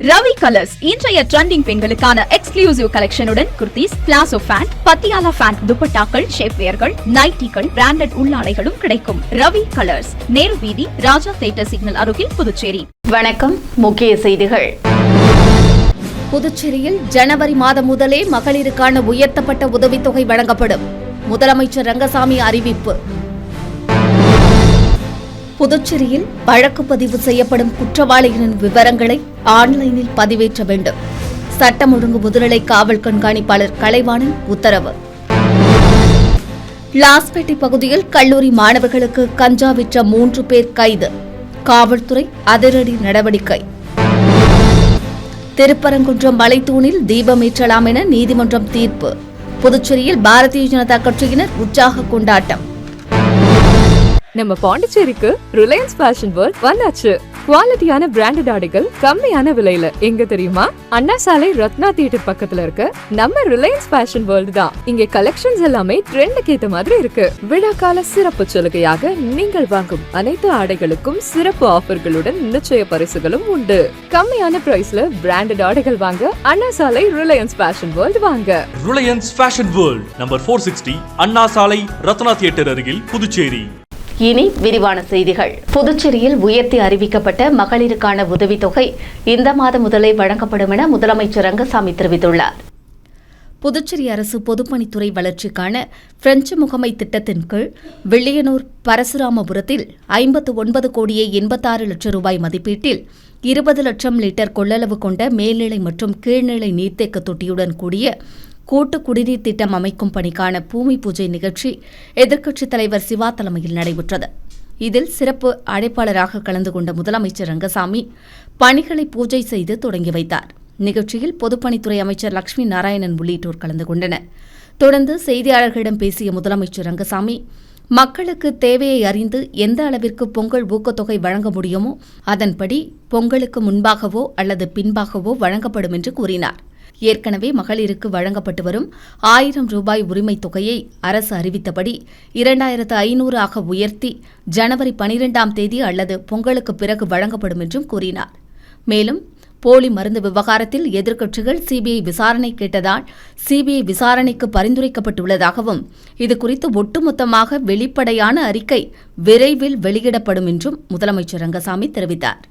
Ravi colours இன்றைய trending பெண்களுக்கான exclusive கலெக்ஷனுடன் kurtis, palazzo pant, Patiala pant, துப்பட்டாக்கள், ஷேப்வேர்கள், நைட்டிகள், பிராண்டட் உள்ளாடைகளும் கிடைக்கும். ரவி கலர்ஸ், நேரு வீதி, ராஜா தியேட்டர் சிக்னல் அருகில், புதுச்சேரி. வணக்கம். முக்கிய செய்திகள். புதுச்சேரியில் ஜனவரி மாதம் முதலே மகளிருக்கான உயர்த்தப்பட்ட உதவித்தொகை வழங்கப்படும். முதலமைச்சர் ரங்கசாமி அறிவிப்பு. புதுச்சேரியில் வழக்கு பதிவு செய்யப்படும் குற்றவாளிகளின் விவரங்களை ஆன்லைனில் பதிவேற்ற வேண்டும். சட்டம் ஒழுங்கு முதுநிலை காவல் கண்காணிப்பாளர் கலைவாணன் உத்தரவு. லாஸ்பேட்டை பகுதியில் கல்லூரி மாணவர்களுக்கு கஞ்சா விற்ற 3 பேர் கைது. காவல்துறை அதிரடி நடவடிக்கை. திருப்பரங்குன்றம் மலைத்தூணில் தீபமேற்றலாம் என நீதிமன்றம் தீர்ப்பு. புதுச்சேரியில் பாரதிய ஜனதா கட்சியினர் உற்சாக கொண்டாட்டம். நம்ம பாண்டிச்சேரிக்கு ரிலையன்ஸ் ஃபேஷன் வேர்ல்ட் வந்தாச்சு. குவாலிட்டியான பிராண்டட் ஆடைகள் கம்மியான விலையில. எங்க தெரியுமா? அண்ணா சாலை ரத்னா தியேட்டர் பக்கத்துல இருக்க நம்ம ரிலையன்ஸ் ஃபேஷன் வேர்ல்ட் தான். இங்க கலெக்ஷன்ஸ் எல்லாமே ட்ரெண்டுக்கு ஏத்த மாதிரி இருக்கு. விழாக்கால சிறப்பு சலுகையாக நீங்கள் வாங்கும் அனைத்து ஆடைகளுக்கும் சிறப்பு ஆஃபர்களுடன் நிச்சய பரிசுகளும் உண்டு. கம்மியான பிரைஸ்ல பிராண்டட் ஆடைகள் வாங்க அண்ணா சாலை ரிலையன்ஸ் ஃபேஷன் வேர்ல்ட் வாங்க. ரிலையன்ஸ் ஃபேஷன் வேர்ல்ட் நம்பர் 460 அண்ணா சாலை ரத்னா தியேட்டர் அருகில், புதுச்சேரி. இனி விரிவான செய்திகள். புதுச்சேரியில் உயர்த்தி அறிவிக்கப்பட்ட மகளிருக்கான உதவித்தொகை இந்த மாதம் முதலே வழங்கப்படும் என முதலமைச்சர் ரங்கசாமி தெரிவித்துள்ளார். புதுச்சேரி அரசு பொதுப்பணித்துறை வளர்ச்சிக்கான பிரெஞ்சு முகமை திட்டத்தின் கீழ் வில்லியனூர் பரசுராமபுரத்தில் 59 கோடியே 86 லட்சம் ரூபாய் மதிப்பீட்டில் 20 லட்சம் லிட்டர் கொள்ளளவு கொண்ட மேல்நிலை மற்றும் கீழ்நிலை நீர்த்தேக்க தொட்டியுடன் கூடிய கூட்டு குடிநீர் திட்டம் அமைக்கும் பணிக்கான பூமி பூஜை நிகழ்ச்சி எதிர்க்கட்சித் தலைவர் சிவா தலைமையில் நடைபெற்றது. இதில் சிறப்பு அழைப்பாளராக கலந்து கொண்ட முதலமைச்சர் ரங்கசாமி பணிகளை பூஜை செய்து தொடங்கி வைத்தார். நிகழ்ச்சியில் பொதுப்பணித்துறை அமைச்சர் லட்சுமி நாராயணன் உள்ளிட்டோர் கலந்து கொண்டனர். தொடர்ந்து செய்தியாளர்களிடம் பேசிய முதலமைச்சர் ரங்கசாமி, மக்களுக்கு தேவையை அறிந்து எந்த அளவிற்கு பொங்கல் ஊக்கத்தொகை வழங்க முடியுமோ அதன்படி பொங்கலுக்கு முன்பாகவோ அல்லது பின்பாகவோ வழங்கப்படும் என்று கூறினார். ஏற்கனவே மகளிருக்கு வழங்கப்பட்டு வரும் 1000 ரூபாய் உரிமைத் தொகையை அரசு அறிவித்தபடி 2500 ஆக உயர்த்தி ஜனவரி 12ஆம் தேதி அல்லது பொங்கலுக்கு பிறகு வழங்கப்படும் என்றும் கூறினார். மேலும் போலி மருந்து விவகாரத்தில் எதிர்க்கட்சிகள் சிபிஐ விசாரணை கேட்டதால் சிபிஐ விசாரணைக்கு பரிந்துரைக்கப்பட்டுள்ளதாகவும் இதுகுறித்து ஒட்டுமொத்தமாக வெளிப்படையான அறிக்கை விரைவில் வெளியிடப்படும் என்றும் முதலமைச்சர் ரங்கசாமி தெரிவித்தார்.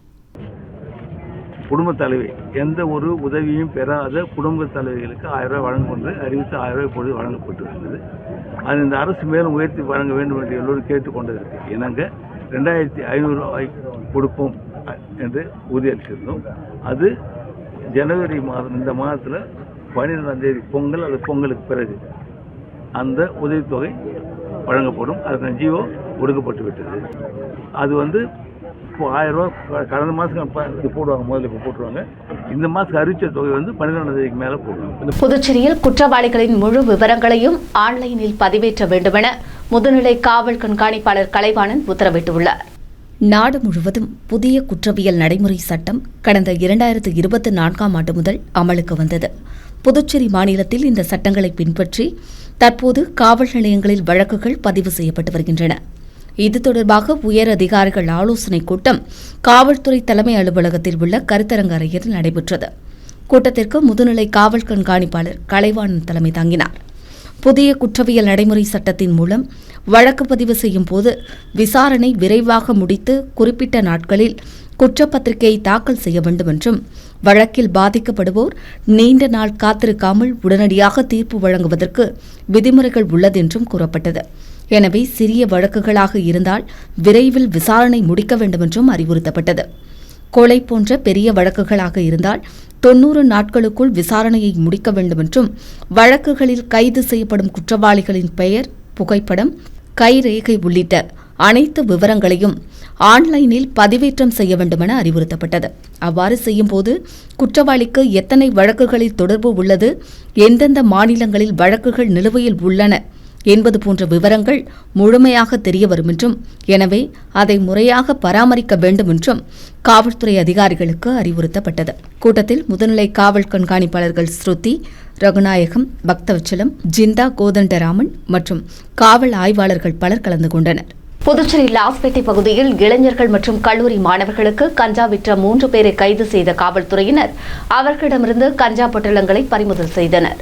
குடும்ப தலைவி எந்த ஒரு உதவியும் பெறாத குடும்ப தலைவிகளுக்கு 1000 ரூபாய் வழங்கும் என்று அறிவித்து 1000 ரூபாய் இப்பொழுது வழங்கப்பட்டிருக்கிறது. அது இந்த அரசு மேலும் உயர்த்தி வழங்க வேண்டும் என்று எல்லோரும் கேட்டுக்கொண்டிருக்கு. இணங்க 2500 ரூபாய் கொடுப்போம் என்று உறுதியளித்திருந்தோம். அது ஜனவரி மாதம், இந்த மாதத்தில் 12ஆம் தேதி பொங்கல், அது பொங்கலுக்கு பிறகு அந்த உதவித்தொகை வழங்கப்படும். அதுக்கான ஜீவோ கொடுக்கப்பட்டு விட்டது. அது இப்போ 1000 ரூபா கடந்த மாதத்துக்கு போடுவாங்க, முதல்ல இப்போ போட்டுருவாங்க. இந்த மாதத்துக்கு அறிவிச்ச தொகை 12ஆம் தேதிக்கு மேலே போடுவாங்க. புதுச்சேரியில் குற்றவாளிகளின் முழு விவரங்களையும் ஆன்லைனில் பதிவேற்ற வேண்டுமென முதுநிலை காவல் கண்காணிப்பாளர் கலைவாணன் உத்தரவிட்டுள்ளார். நாடு முழுவதும் புதிய குற்றவியல் நடைமுறை சட்டம் கடந்த 2024ஆம் ஆண்டு முதல் அமலுக்கு வந்தது. புதுச்சேரி மாநிலத்தில் இந்த சட்டங்களை பின்பற்றி தற்போது காவல் நிலையங்களில் வழக்குகள் பதிவு செய்யப்பட்டு வருகின்றன. இது தொடர்பாக உயர் அதிகாரிகள் ஆலோசனைக் கூட்டம் காவல்துறை தலைமை அலுவலகத்தில் உள்ள கருத்தரங்க அறையில் நடைபெற்றது. கூட்டத்திற்கு முதுநிலை காவல் கண்காணிப்பாளர் கலைவாணன் தலைமை தாங்கினார். புதிய குற்றவியல் நடைமுறை சட்டத்தின் மூலம் வழக்கு பதிவு செய்யும் போது விசாரணை விரைவாக முடித்து குறிப்பிட்ட நாட்களில் குற்றப்பத்திரிகையை தாக்கல் செய்ய வேண்டும் என்றும், வழக்கில் பாதிக்கப்படுவோர் நீண்ட நாள் காத்திருக்காமல் உடனடியாக தீர்ப்பு வழங்குவதற்கு விதிமுறைகள் உள்ளதென்றும் கூறப்பட்டது. எனவே சிறிய வழக்குகளாக இருந்தால் விரைவில் விசாரணை முடிக்க வேண்டும் என்றும் அறிவுறுத்தப்பட்டது. கொலை போன்ற பெரிய வழக்குகளாக இருந்தால் 90 நாட்களுக்குள் விசாரணையை முடிக்க வேண்டும் என்றும், வழக்குகளில் கைது செய்யப்படும் குற்றவாளிகளின் பெயர், புகைப்படம், கைரேகை உள்ளிட்ட அனைத்து விவரங்களையும் ஆன்லைனில் பதிவேற்றம் செய்ய வேண்டுமென அறிவுறுத்தப்பட்டது. அவ்வாறு செய்யும்போது குற்றவாளிக்கு எத்தனை வழக்குகளில் தொடர்பு உள்ளது, எந்தெந்த மாநிலங்களில் வழக்குகள் நிலுவையில் உள்ளன என்பது போன்ற விவரங்கள் முழுமையாக தெரியவரும் என்றும், எனவே அதை முறையாக பராமரிக்க வேண்டும் என்றும் காவல்துறை அதிகாரிகளுக்கு அறிவுறுத்தப்பட்டது. கூட்டத்தில் முதுநிலை காவல் கண்காணிப்பாளர்கள் ஸ்ருதி, ரகுநாயகம், பக்தவச்சலம், ஜிந்தா கோதண்டராமன் மற்றும் காவல் ஆய்வாளர்கள் பலர் கலந்து கொண்டனர். புதுச்சேரி லாஸ்பேட்டை பகுதியில் இளைஞர்கள் மற்றும் கல்லூரி மாணவர்களுக்கு கஞ்சா விற்ற 3 பேரை கைது செய்த காவல்துறையினர் அவர்களிடமிருந்து கஞ்சா பொட்டலங்களை பறிமுதல் செய்தனர்.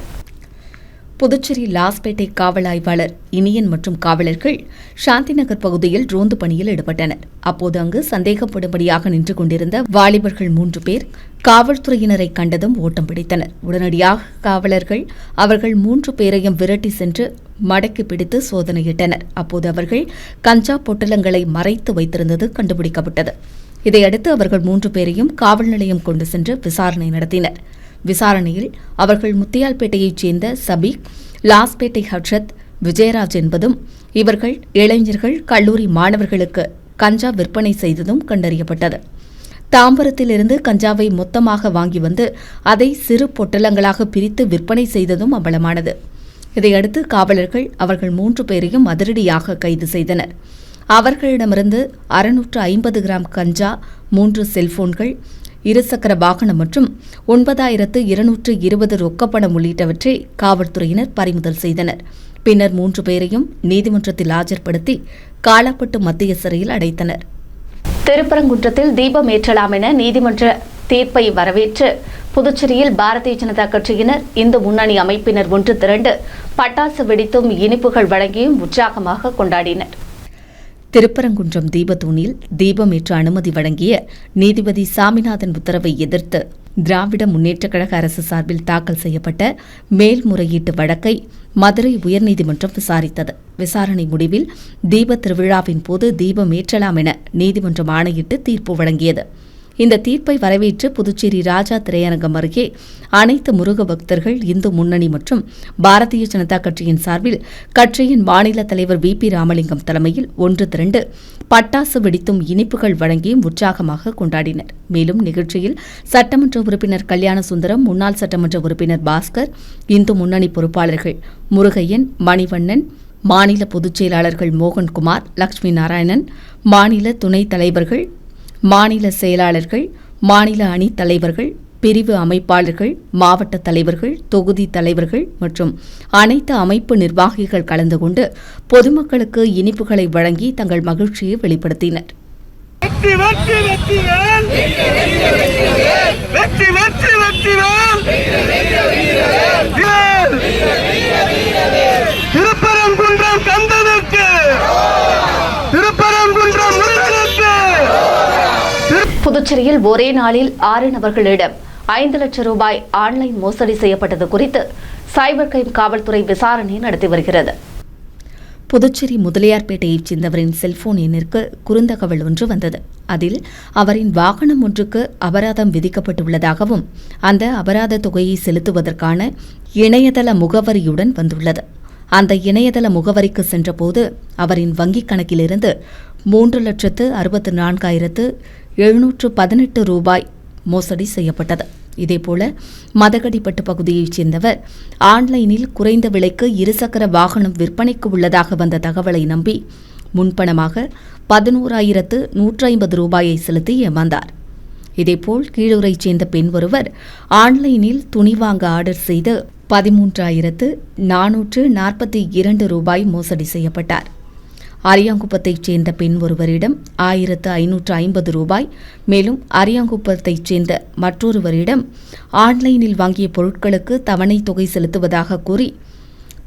புதுச்சேரி லாஸ்பேட்டை காவல் ஆய்வாளர் இனியன் மற்றும் காவலர்கள் சாந்தி நகர் பகுதியில் ரோந்து பணியில் ஈடுபட்டனர். அப்போது அங்கு சந்தேகப்படும்படியாக நின்று கொண்டிருந்த வாலிபர்கள் 3 பேர் காவல்துறையினரை கண்டதும் ஓட்டம் பிடித்தனர். உடனடியாக காவலர்கள் அவர்கள் 3 பேரையும் விரட்டி சென்று மடக்கி பிடித்து சோதனையிட்டனர். அப்போது அவர்கள் கஞ்சா பொட்டலங்களை மறைத்து வைத்திருந்தது கண்டுபிடிக்கப்பட்டது. இதையடுத்து அவர்கள் 3 பேரையும் காவல் நிலையம் கொண்டு சென்று விசாரணை நடத்தினர். விசாரணையில் அவர்கள் முத்தியால்பேட்டையைச் சேர்ந்த சபீக், லாஸ்பேட்டை ஹர்ஷத், விஜயராஜ் என்பதும் இவர்கள் இளைஞர்கள் கல்லூரி மாணவர்களுக்கு கஞ்சா விற்பனை செய்ததும் கண்டறியப்பட்டது. தாம்பரத்திலிருந்து கஞ்சாவை மொத்தமாக வாங்கி வந்து அதை சிறு பொட்டலங்களாக பிரித்து விற்பனை செய்ததும் அம்பலமானது. இதையடுத்து காவலர்கள் அவர்கள் 3 பேரையும் அதிரடியாக கைது செய்தனர். அவர்களிடமிருந்து 650 கிராம் கஞ்சா, 3 செல்போன்கள், இருசக்கர வாகனம் மற்றும் 9220 ரொக்கப்பணம் உள்ளிட்டவற்றை காவல்துறையினர் பறிமுதல் செய்தனர். பின்னர் 3 பேரையும் நீதிமன்றத்தில் ஆஜர்படுத்தி காலாப்பட்டு மத்திய சிறையில் அடைத்தனர். திருப்பரங்குன்றத்தில் தீபம் ஏற்றலாம் என நீதிமன்ற தீர்ப்பை வரவேற்று புதுச்சேரியில் பாரதிய ஜனதா கட்சியினர், இந்து முன்னணி அமைப்பினர் ஒன்று திரண்டு பட்டாசு வெடித்தும் இனிப்புகள் வழங்கியும் உற்சாகமாக கொண்டாடினர். திருப்பரங்குன்றம் தீபத்தூணில் தீபமேற்ற அனுமதி வழங்கிய நீதிபதி சாமிநாதன் உத்தரவை எதிர்த்து திராவிட முன்னேற்றக் கழக அரசு சார்பில் தாக்கல் செய்யப்பட்ட மேல்முறையீட்டு வழக்கை மதுரை உயர்நீதிமன்றம் விசாரித்தது. விசாரணை முடிவில் தீப திருவிழாவின் போது தீபமேற்றலாம் என நீதிமன்றம் ஆணையிட்டு தீர்ப்பு வழங்கியது. இந்த தீர்ப்பை வரவேற்று புதுச்சேரி ராஜா திரையரங்கம் அருகே அனைத்து முருக பக்தர்கள், இந்து முன்னணி மற்றும் பாரதிய ஜனதா கட்சியின் சார்பில் கட்சியின் மாநில தலைவர் VP ராமலிங்கம் தலைமையில் ஒன்று திரண்டு பட்டாசு வெடித்தும் இனிப்புகள் வழங்கியும் உற்சாகமாக கொண்டாடினர். மேலும் நிகழ்ச்சியில் சட்டமன்ற உறுப்பினர் கல்யாண சுந்தரம், முன்னாள் சட்டமன்ற உறுப்பினர் பாஸ்கர், இந்து முன்னணி பொறுப்பாளர்கள் முருகையன், மணிவண்ணன், மாநில பொதுச் செயலாளர்கள் மோகன்குமார், லட்சுமி நாராயணன், மாநில துணைத் தலைவர்கள், மாநில செயலாளர்கள், மாநில அணி தலைவர்கள், பிரிவு அமைப்பாளர்கள், மாவட்ட தலைவர்கள், தொகுதி தலைவர்கள் மற்றும் அனைத்து அமைப்பு நிர்வாகிகள் கலந்து கொண்டு பொதுமக்களுக்கு இனிப்புகளை வழங்கி தங்கள் மகிழ்ச்சியை வெளிப்படுத்தினர். திருப்பரங்குன்றம் கந்தனுக்கு, திருப்பரங்குன்றம் முருகனுக்கு. புதுச்சேரியில் ஒரே நாளில் 6 நபர்களிடம் 5 லட்சம் ரூபாய் ஆன்லைன் மோசடி செய்யப்பட்டது குறித்து சைபர் கிரைம் காவல்துறை விசாரணை நடத்தி வருகிறது. புதுச்சேரி முதலியார்பேட்டையைச் சேர்ந்தவரின் செல்போன் எண்ணிற்கு குறுந்தகவல் ஒன்று வந்தது. அதில் அவரின் வாகனம் ஒன்றுக்கு அபராதம் விதிக்கப்பட்டுள்ளதாகவும் அந்த அபராத தொகையை செலுத்துவதற்கான இணையதள முகவரியுடன் வந்துள்ளது. அந்த இணையதள முகவரிக்கு சென்றபோது அவரின் வங்கிக் கணக்கிலிருந்து 3,64,718 ரூபாய் மோசடி செய்யப்பட்டது. இதேபோல மதகடிப்பட்டு பகுதியைச் சேர்ந்தவர் ஆன்லைனில் குறைந்த விலைக்கு இருசக்கர வாகனம் விற்பனைக்கு உள்ளதாக வந்த தகவலை நம்பி முன்பணமாக 11,150 ரூபாயை செலுத்தி ஏமாந்தார். இதேபோல் கீழூரைச் சேர்ந்த பெண் ஒருவர் ஆன்லைனில் துணி வாங்க ஆர்டர் செய்து 13,442 ரூபாய் மோசடி செய்யப்பட்டார். அரியாங்குப்பத்தைச் சேர்ந்த பெண் ஒருவரிடம் 1,550 ரூபாய், மேலும் அரியாங்குப்பத்தைச் சேர்ந்த மற்றொருவரிடம் ஆன்லைனில் வாங்கிய பொருட்களுக்கு தவணை தொகை செலுத்துவதாக கூறி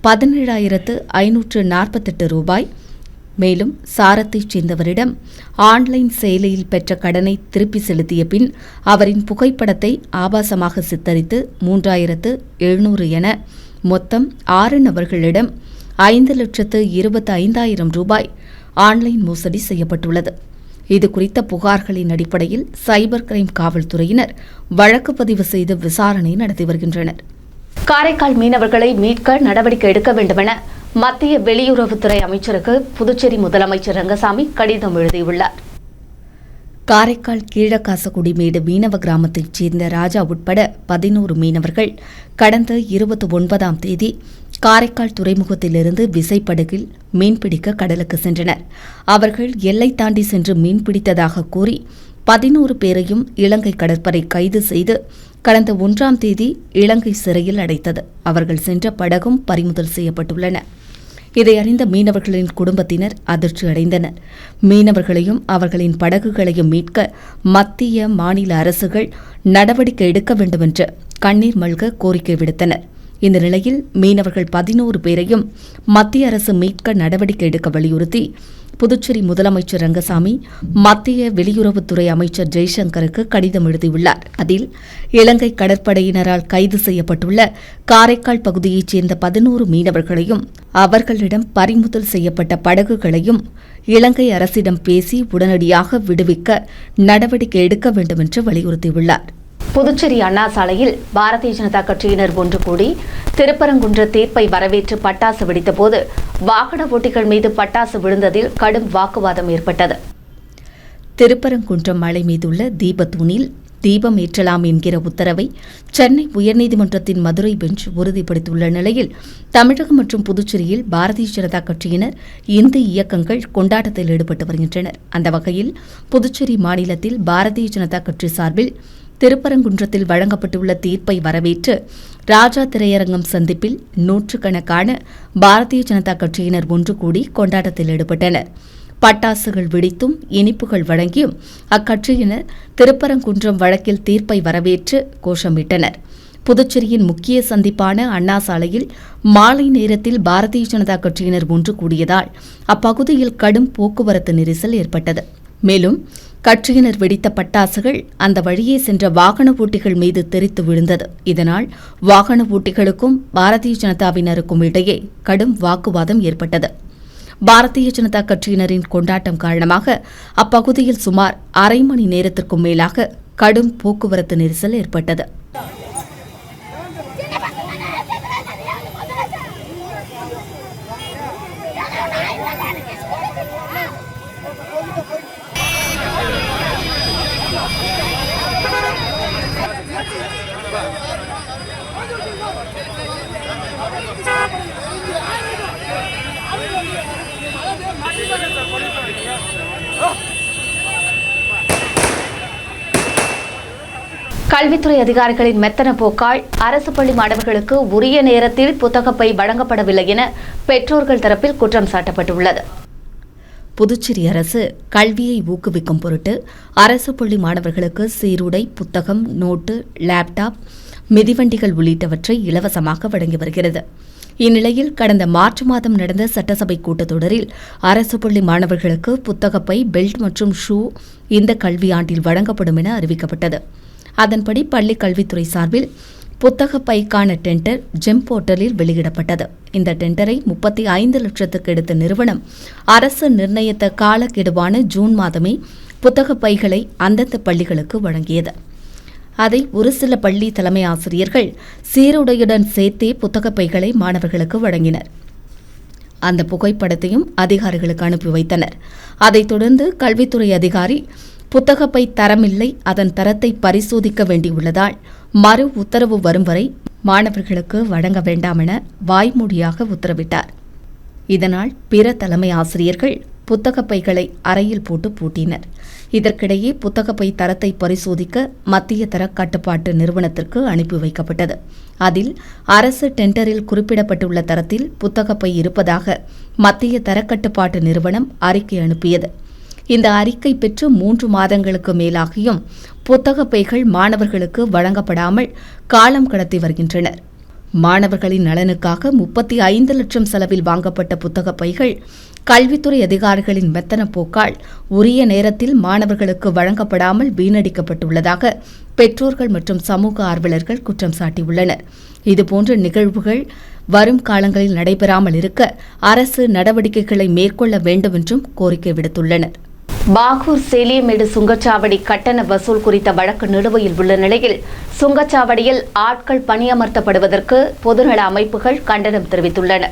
17,548 ரூபாய், மேலும் சாரத்தைச் சேர்ந்தவரிடம் ஆன்லைன் செயலியில் பெற்ற கடனை திருப்பி செலுத்திய பின் அவரின் புகைப்படத்தை ஆபாசமாக சித்தரித்து 3,700 என மொத்தம் 6 நபர்களிடம் 5,25,000 ரூபாய் ஆன்லைன் மோசடி செய்யப்பட்டுள்ளது. இதுகுறித்த புகார்களின் அடிப்படையில் சைபர் கிரைம் காவல்துறையினர் வழக்கு பதிவு செய்து விசாரணை நடத்தி வருகின்றனர். காரைக்கால் மீனவர்களை மீட்க நடவடிக்கை எடுக்க வேண்டுமென மத்திய வெளியுறவுத்துறை அமைச்சருக்கு புதுச்சேரி முதலமைச்சர் ரங்கசாமி கடிதம் எழுதியுள்ளார். காரைக்கால் கீழக்காசக்குடிமேடு மீனவ கிராமத்தைச் சேர்ந்த ராஜா உட்பட 11 மீனவர்கள் கடந்த 29ஆம் தேதி காரைக்கால் துறைமுகத்திலிருந்து விசைப்படகில் மீன்பிடிக்க கடலுக்கு சென்றனர். அவர்கள் எல்லை தாண்டி சென்று மீன்பிடித்ததாக கூறி 11 பேரையும் இலங்கை கடற்படை கைது செய்து கடந்த 1ஆம் தேதி இலங்கை சிறையில் அடைத்தது. அவர்கள் சென்ற படகும் பறிமுதல் செய்யப்பட்டுள்ளன. இதை அறிந்த மீனவர்களின் குடும்பத்தினர் அதிர்ச்சி அடைந்தனர். மீனவர்களையும் அவர்களின் படகுகளையும் மீட்க மத்திய மாநில அரசுகள் நடவடிக்கை எடுக்க வேண்டுமென்று கண்ணீர் மல்க கோரிக்கை விடுத்தனர். இந்த நிலையில் மீனவர்கள் 11 பேரையும் மத்திய அரசு மீட்க நடவடிக்கை எடுக்க வலியுறுத்தி புதுச்சேரி முதலமைச்சர் ரங்கசாமி மத்திய வெளியுறவுத்துறை அமைச்சர் ஜெய்சங்கருக்கு கடிதம் எழுதியுள்ளார். அதில் இலங்கை கடற்படையினரால் கைது செய்யப்பட்டுள்ள காரைக்கால் பகுதியைச் சேர்ந்த 11 மீனவர்களையும் அவர்களிடம் பறிமுதல் செய்யப்பட்ட படகுகளையும் இலங்கை அரசிடம் பேசி உடனடியாக விடுவிக்க நடவடிக்கை எடுக்க வேண்டும் என்று வலியுறுத்தியுள்ளார். புதுச்சேரி அண்ணா சாலையில் பாரதிய ஜனதா கட்சியினர் ஒன்று கூடி திருப்பரங்குன்ற தீர்ப்பை வரவேற்று பட்டாசு வெடித்தபோது வாகன ஓட்டிகள் மீது பட்டாசு விழுந்ததில் கடும் வாக்குவாதம் ஏற்பட்டது. திருப்பரங்குன்றம் மலை மீதுள்ள தீபத்தூணில் தீபம் ஏற்றலாம் என்கிற உத்தரவை சென்னை உயர்நீதிமன்றத்தின் மதுரை பெஞ்ச் உறுதிப்படுத்தியுள்ள நிலையில் தமிழகம் மற்றும் புதுச்சேரியில் பாரதிய ஜனதா கட்சியினர் இந்து இயக்கங்கள் கொண்டாட்டத்தில் ஈடுபட்டு வருகின்றனர். அந்த வகையில் புதுச்சேரி மாநிலத்தில் பாரதிய ஜனதா கட்சி சார்பில் திருப்பரங்குன்றத்தில் வழங்கப்பட்டுள்ள தீர்ப்பை வரவேற்று ராஜா திரையரங்கம் சந்திப்பில் நூற்றுக்கணக்கான பாரதிய ஜனதா கட்சியினர் ஒன்று கூடி கொண்டாட்டத்தில் ஈடுபட்டனர். பட்டாசுகள் வெடித்தும் இனிப்புகள் வழங்கியும் அக்கட்சியினர் திருப்பரங்குன்றம் வழக்கில் தீர்ப்பை வரவேற்று கோஷமிட்டனர். புதுச்சேரியின் முக்கிய சந்திப்பான அண்ணா சாலையில் மாலை நேரத்தில் பாரதிய ஜனதா கட்சியினர் ஒன்று கூடியதால் அப்பகுதியில் கடும் போக்குவரத்து நெரிசல் ஏற்பட்டது. மேலும் கட்சியினர் வெடித்த பட்டாசுகள் அந்த வழியே சென்ற வாகன ஓட்டிகள் மீது தெரித்து விழுந்தது. இதனால் வாகன ஓட்டிகளுக்கும் பாரதிய ஜனதாவினருக்கும் இடையே கடும் வாக்குவாதம் ஏற்பட்டது. பாரதிய ஜனதா கட்சியினரின் கொண்டாட்டம் காரணமாக அப்பகுதியில் சுமார் அரை மணி நேரத்திற்கும் மேலாக கடும் போக்குவரத்து நெரிசல் ஏற்பட்டது. கல்வித்துறை அதிகாரிகளின் மெத்தன போக்கால் அரசு பள்ளி மாணவர்களுக்கு உரிய நேரத்தில் புத்தகப்பை வழங்கப்படவில்லை என பெற்றோர்கள் தரப்பில் குற்றம் சாட்டப்பட்டுள்ளது. புதுச்சேரி அரசு கல்வியை ஊக்குவிக்கும் பொருட்டு அரசு பள்ளி மாணவர்களுக்கு சீருடை, புத்தகம், நோட்டு, லேப்டாப், மிதிவண்டிகள் உள்ளிட்டவற்றை இலவசமாக வழங்கி வருகிறது. இந்நிலையில் கடந்த மார்ச் மாதம் நடந்த சட்டசபை கூட்டத்தொடரில் அரசு பள்ளி மாணவர்களுக்கு புத்தகப்பை, பெல்ட் மற்றும் ஷூ இந்த கல்வியாண்டில் வழங்கப்படும் என அறிவிக்கப்பட்டது. அதன்படி பள்ளி கல்வித்துறை சார்பில் புத்தக பைக்கான டெண்டர் ஜெம் போர்ட்டலில் வெளியிடப்பட்டது. இந்த டெண்டரை 35 லட்சத்துக்கு எடுத்த நிறுவனம் அரசு நிர்ணயித்த காலக்கெடுவான ஜூன் மாதமே புத்தக பைகளை அந்தந்த பள்ளிகளுக்கு வழங்கியது. அதை ஒரு சில பள்ளி தலைமை ஆசிரியர்கள் சீருடையுடன் சேர்த்தே புத்தக பைகளை மாணவர்களுக்கு வழங்கினர். அந்த புகைப்படத்தையும் அதிகாரிகளுக்கு அனுப்பி வைத்தனர். அதைத் தொடர்ந்து கல்வித்துறை அதிகாரி புத்தகப்பை தரமில்லை, அதன் தரத்தை பரிசோதிக்க வேண்டியுள்ளதால் மறு உத்தரவு வரும் வரை மாணவர்களுக்கு வழங்க வேண்டாம் என வாய்மொழியாக உத்தரவிட்டார். இதனால் பிற தலைமை ஆசிரியர்கள் புத்தகப்பைகளை அறையில் போட்டு பூட்டினர். இதற்கிடையே புத்தகப்பை தரத்தை பரிசோதிக்க மத்திய தர கட்டுப்பாட்டு நிறுவனத்திற்கு அனுப்பி வைக்கப்பட்டது. அதில் அரசு டெண்டரில் குறிப்பிடப்பட்டுள்ள தரத்தில் புத்தகப்பை இருப்பதாக மத்திய தரக்கட்டுப்பாட்டு நிறுவனம் அறிக்கை அனுப்பியது. இந்த அறிக்கை பெற்று 3 மாதங்களுக்கு மேலாகியும் புத்தகப்பைகள் மாணவர்களுக்கு வழங்கப்படாமல் காலம் கடத்தி வருகின்றனர். மாணவர்களின் நலனுக்காக 35 லட்சம் செலவில் வாங்கப்பட்ட புத்தகப்பைகள் கல்வித்துறை அதிகாரிகளின் மெத்தன போக்கால் உரிய நேரத்தில் மாணவர்களுக்கு வழங்கப்படாமல் வீணடிக்கப்பட்டுள்ளதாக பெற்றோர்கள் மற்றும் சமூக ஆர்வலர்கள் குற்றம் சாட்டியுள்ளனர். இதுபோன்ற நிகழ்வுகள் வரும் காலங்களில் நடைபெறாமல் இருக்க அரசு நடவடிக்கைகளை மேற்கொள்ள வேண்டும் என்றும் கோரிக்கை விடுத்துள்ளனர். பாகூர் சேலியமேடு சுங்கச்சாவடி கட்டண வசூல் குறித்த வழக்கு நிலுவையில் உள்ள நிலையில் சுங்கச்சாவடியில் ஆட்கள் பணியமர்த்தப்படுவதற்கு பொதுநல அமைப்புகள் கண்டனம் தெரிவித்துள்ளன.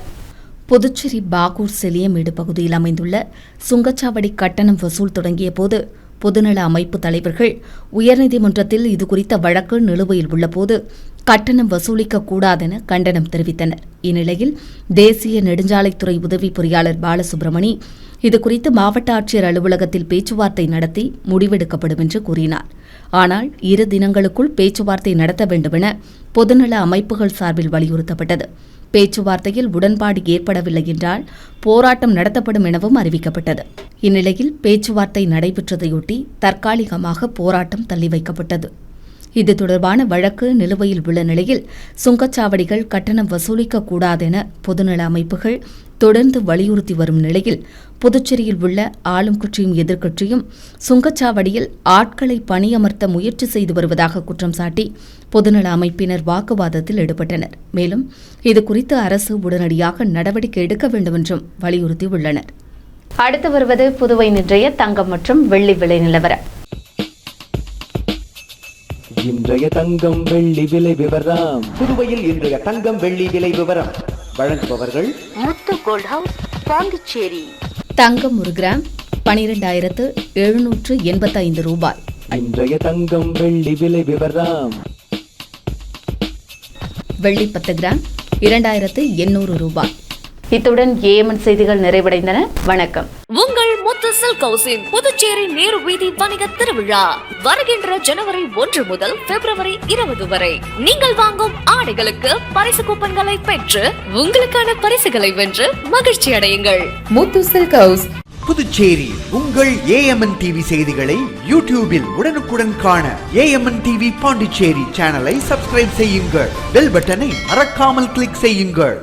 புதுச்சேரி பாகூர் சேலியமேடு பகுதியில் அமைந்துள்ள சுங்கச்சாவடி கட்டணம் வசூல் தொடங்கிய போது பொதுநல அமைப்பு தலைவர்கள் உயர்நீதிமன்றத்தில் இதுகுறித்த வழக்கு நிலுவையில் உள்ளபோது கட்டணம் வசூலிக்கக்கூடாதென கண்டனம் தெரிவித்தனர். இந்நிலையில் தேசிய நெடுஞ்சாலைத்துறை உதவி பொறியாளர் பாலசுப்ரமணி இதுகுறித்து மாவட்ட ஆட்சியர் அலுவலகத்தில் பேச்சுவார்த்தை நடத்தி முடிவெடுக்கப்படும் என்று கூறினார். ஆனால் 2 தினங்களுக்குள் பேச்சுவார்த்தை நடத்த வேண்டுமென பொதுநல அமைப்புகள் சார்பில் வலியுறுத்தப்பட்டது. பேச்சுவார்த்தையில் உடன்பாடு ஏற்படவில்லை என்றால் போராட்டம் நடத்தப்படும் எனவும் அறிவிக்கப்பட்டது. இந்நிலையில் பேச்சுவார்த்தை நடைபெற்றதையொட்டி தற்காலிகமாக போராட்டம் தள்ளி வைக்கப்பட்டது. இது தொடர்பான வழக்கு நிலுவையில் உள்ள நிலையில் சுங்கச்சாவடிகள் கட்டணம் வசூலிக்கக்கூடாதென பொதுநல அமைப்புகள் தொடர்ந்து வலியுறுத்தி வரும் நிலையில் புதுச்சேரியில் உள்ள ஆளும் கட்சியும் எதிர்க்கட்சியும் சுங்கச்சாவடியில் ஆட்களை பணியமர்த்த முயற்சி செய்து வருவதாக குற்றம் சாட்டி பொதுநல அமைப்பினர் வாக்குவாதத்தில் ஈடுபட்டனர். மேலும் இதுகுறித்து அரசு உடனடியாக நடவடிக்கை எடுக்க வேண்டும் என்றும் வலியுறுத்தியுள்ளனர். அடுத்து வருவது புதுவை இன்றைய தங்கம் மற்றும் வெள்ளி விலை நிலவரம். இன்றைய தங்கம் வெள்ளி விலை விவரம். புதுவையில் இன்றைய தங்கம் வெள்ளி விலை விவரம் வழங்குபவர்கள் முத்து கோல்ட் ஹவுஸ், பாண்டிச்சேரி. தங்கம் 1 கிராம் 12,785 ரூபாய். இன்றைய தங்கம் வெள்ளி விலை விவரம். வெள்ளி 10 கிராம் 2,800 ரூபாய். இத்துடன் ஏஎம்என் செய்திகள் நிறைவடைந்தன. வணக்கம். உங்கள் முத்து சில்க் ஹவுஸின் புதுச்சேரி நேரு வீதி வணிக திருவிழா வருகின்ற ஜனவரி 1 முதல் பிப்ரவரி 20 வரை. நீங்கள் வாங்கும் ஆடைகளுக்கு பரிசு கூப்பன்களை பெற்று உங்களுக்கான பரிசுகளை வென்று மகிழ்ச்சி அடையுங்கள். முத்து சில்க் ஹவுஸ், புதுச்சேரி. உங்கள் ஏஎம்என் டிவி செய்திகளை யூடியூபில் உடனுக்குடன் காண ஏஎம்என் டிவி பாண்டிச்சேரி சேனலை சப்ஸ்கிரைப் செய்யுங்கள். பெல் பட்டனை மறக்காமல் கிளிக் செய்யுங்கள்.